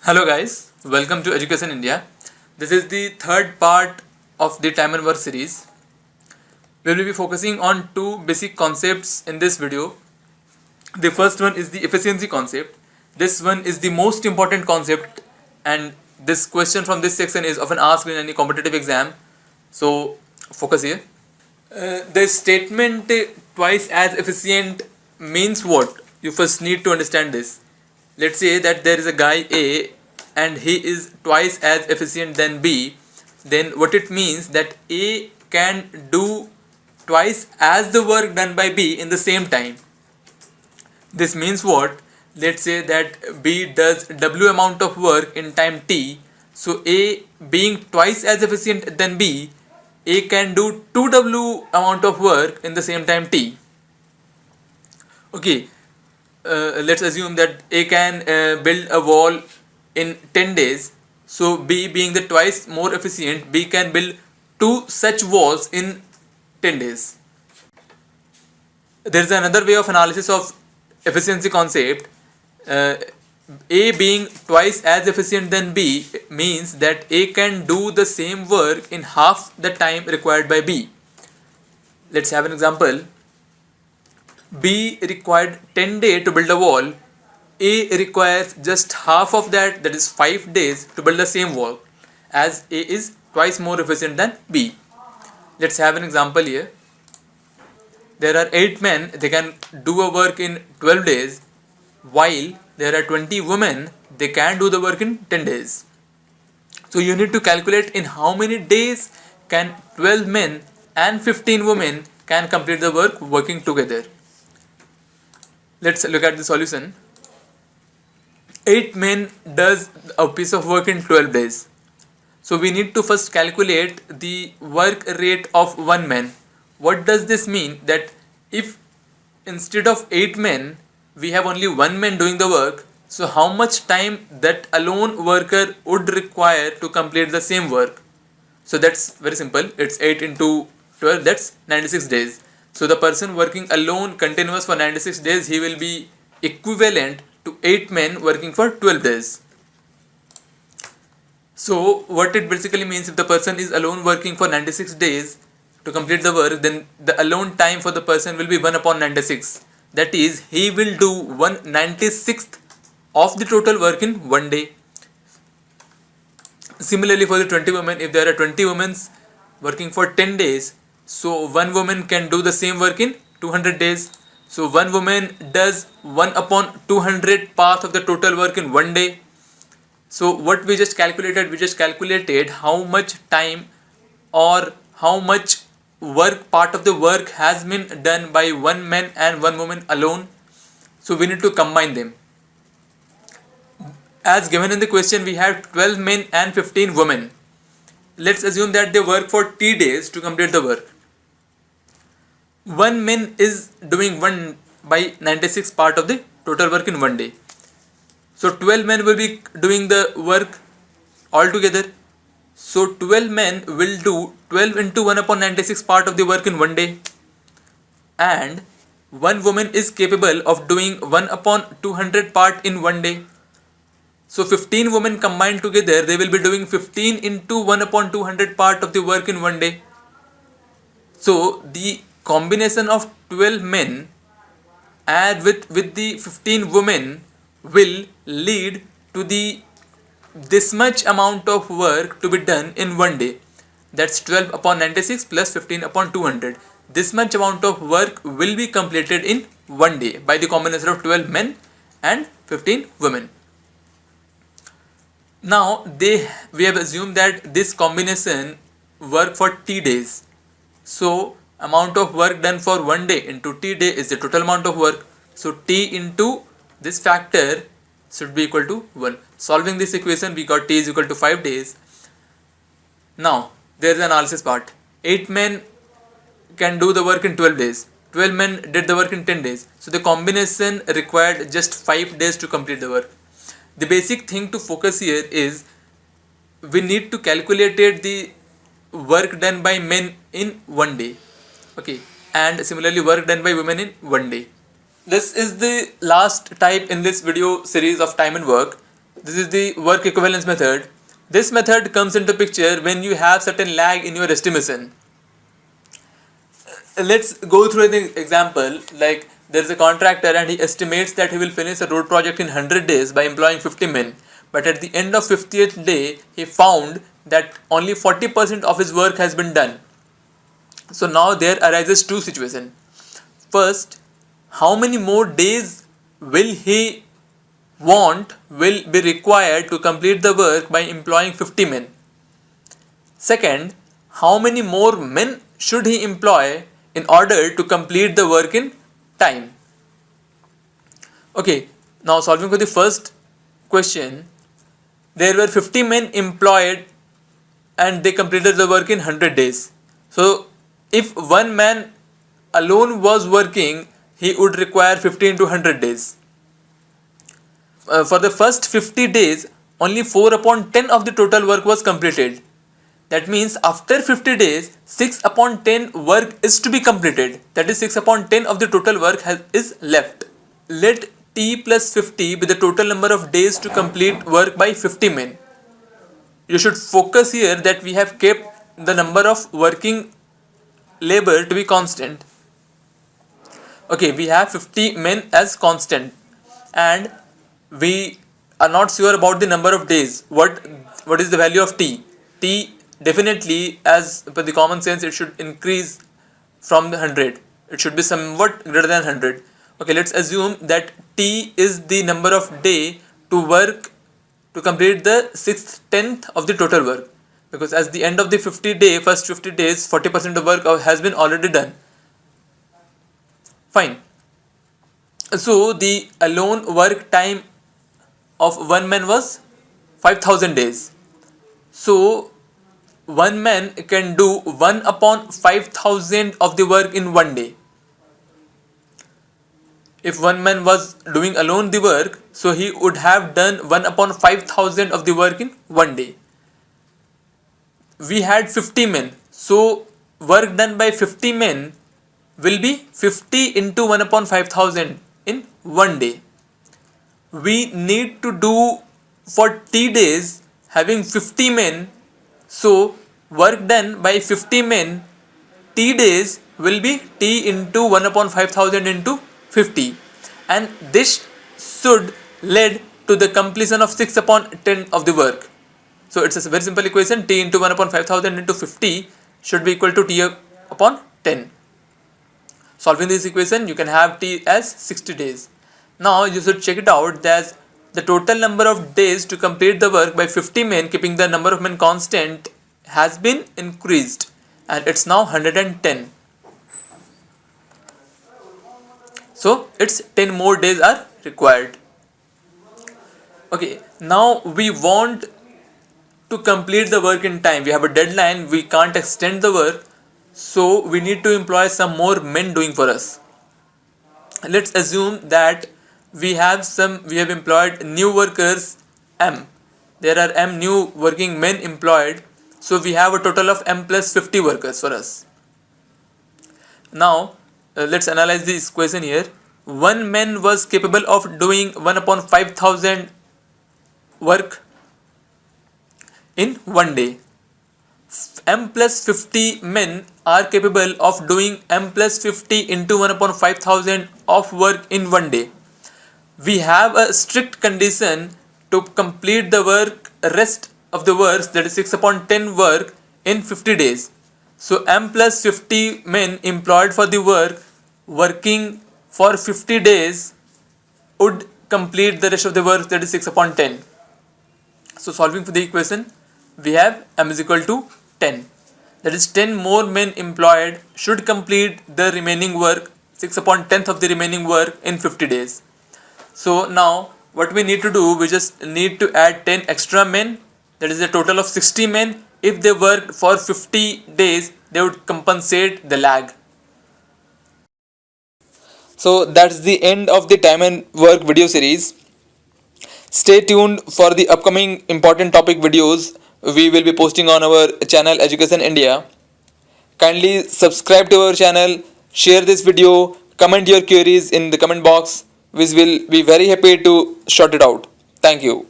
Hello guys, welcome to Education India. This is the third part of the time and work series. We will be focusing on two basic concepts in this video. The first one is the efficiency concept. This one is the most important concept, and this question from this section is often asked in any competitive exam. So focus here. The statement twice as efficient means what? You first need to understand this. Let's say that there is a guy A and he is twice as efficient than B. Then what it means that A can do twice as the work done by B in the same time. This means what? Let's say that B does W amount of work in time T. So A being twice as efficient than B, A can do 2W amount of work in the same time T. Okay, let's assume that A can build a wall in 10 days. So B being the twice more efficient, B can build 2 such walls in 10 days. There is another way of analysis of efficiency concept. A being twice as efficient than B means that A can do the same work in half the time required by B. Let's have an example. B required 10 days to build a wall. A requires just half of that is 5 days to build the same wall, as A is twice more efficient than B. Let's have an example here. There are 8 men, they can do a work in 12 days, while there are 20 women, they can do the work in 10 days. So you need to calculate in how many days can 12 men and 15 women can complete the work working together. Let's look at the solution. 8 men does a piece of work in 12 days. So we need to first calculate the work rate of 1 man. What does this mean? That if instead of 8 men, we have only 1 man doing the work, so how much time that alone worker would require to complete the same work? So that's very simple. It's 8 into 12, that's 96 days. So the person working alone continuous for 96 days, he will be equivalent to 8 men working for 12 days. So what it basically means, if the person is alone working for 96 days to complete the work, then the alone time for the person will be 1 upon 96. That is, he will do 1/96th of the total work in one day. Similarly, for the 20 women, if there are 20 women working for 10 days, so one woman can do the same work in 200 days. So one woman does 1 upon 200 part of the total work in one day. So what we just calculated how much time or how much part of the work has been done by one man and one woman alone. So we need to combine them. As given in the question, we have 12 men and 15 women. Let's assume that they work for T days to complete the work. One man is doing 1/96 part of the total work in one day. So 12 men will be doing the work altogether. So 12 men will do 12 into 1 upon 96 part of the work in one day. And one woman is capable of doing 1 upon 200 part in one day. So 15 women combined together, they will be doing 15 into 1 upon 200 part of the work in one day. So the combination of 12 men and with the 15 women will lead to this much amount of work to be done in one day. That's 12 upon 96 plus 15 upon 200. This much amount of work will be completed in one day by the combination of 12 men and 15 women. Now we have assumed that this combination work for T days. So amount of work done for one day into T day is the total amount of work. So T into this factor should be equal to 1. Solving this equation, we got T is equal to 5 days. Now there is an analysis part. 8 men can do the work in 12 days. 12 men did the work in 10 days. So the combination required just 5 days to complete the work. The basic thing to focus here is we need to calculate the work done by men in one day. Okay, and similarly work done by women in one day. This is the last type in this video series of time and work. this is the work equivalence method. This method comes into picture when you have certain lag in your estimation. Let's go through the example. Like, there is a contractor and he estimates that he will finish a road project in 100 days by employing 50 men, but at the end of 50th day he found that only 40% of his work has been done. So now there arises two situations. First, how many more days will he will be required to complete the work by employing 50 men? Second, how many more men should he employ in order to complete the work in time? Okay, now solving for the first question, there were 50 men employed and they completed the work in 100 days. So if one man alone was working, he would require 50 into 100 days. For the first 50 days, only 4 upon 10 of the total work was completed. That means after 50 days, 6 upon 10 work is to be completed. That is 6 upon 10 of the total work is left. Let T plus 50 be the total number of days to complete work by 50 men. You should focus here that we have kept the number of working labor to be constant. Okay, we have 50 men as constant and we are not sure about the number of days. What is the value of T? T definitely, as per the common sense, it should increase from the 100. It should be somewhat greater than 100. Okay, let's assume that T is the number of day to work to complete the 6th tenth of the total work, because as the end of the first 50 days, 40% of work has been already done. Fine. So the alone work time of one man was 5000 days. So one man can do 1 upon 5000 of the work in one day. If one man was doing alone the work, so he would have done 1 upon 5000 of the work in one day. We had 50 men, so work done by 50 men will be 50 into 1 upon 5000 in one day. We need to do for T days having 50 men, so work done by 50 men T days will be T into 1 upon 5000 into 50, and this should lead to the completion of 6 upon 10 of the work. So it's a very simple equation. T into 1 upon 5000 into 50 should be equal to T upon 10. Solving this equation, you can have T as 60 days. Now you should check it out that the total number of days to complete the work by 50 men, keeping the number of men constant, has been increased and it's now 110. So it's 10 more days are required. Okay, now we want to complete the work in time. We have a deadline, we can't extend the work, so we need to employ some more men doing for us. Let's assume that we have employed new workers M. There are M new working men employed, so we have a total of M plus 50 workers for us. Now let's analyze this equation here. One man was capable of doing 1 upon 5000 work in one day. M plus 50 men are capable of doing M plus 50 into 1 upon 5000 of work in one day. We have a strict condition to complete the rest of the works, that is 6 upon 10 work, in 50 days. So M plus 50 men employed for the work working for 50 days would complete the rest of the work, that is 6 upon 10. So solving for the equation, we have M is equal to 10. That is 10 more men employed should complete the remaining work, 6 upon 10th of the remaining work, in 50 days. So now what we need to do, we just need to add 10 extra men, that is a total of 60 men. If they worked for 50 days, they would compensate the lag. So that's the end of the time and work video series. Stay tuned for the upcoming important topic videos we will be posting on our channel Education India. Kindly subscribe to our channel, share this video, comment your queries in the comment box. We will be very happy to sort it out. Thank you.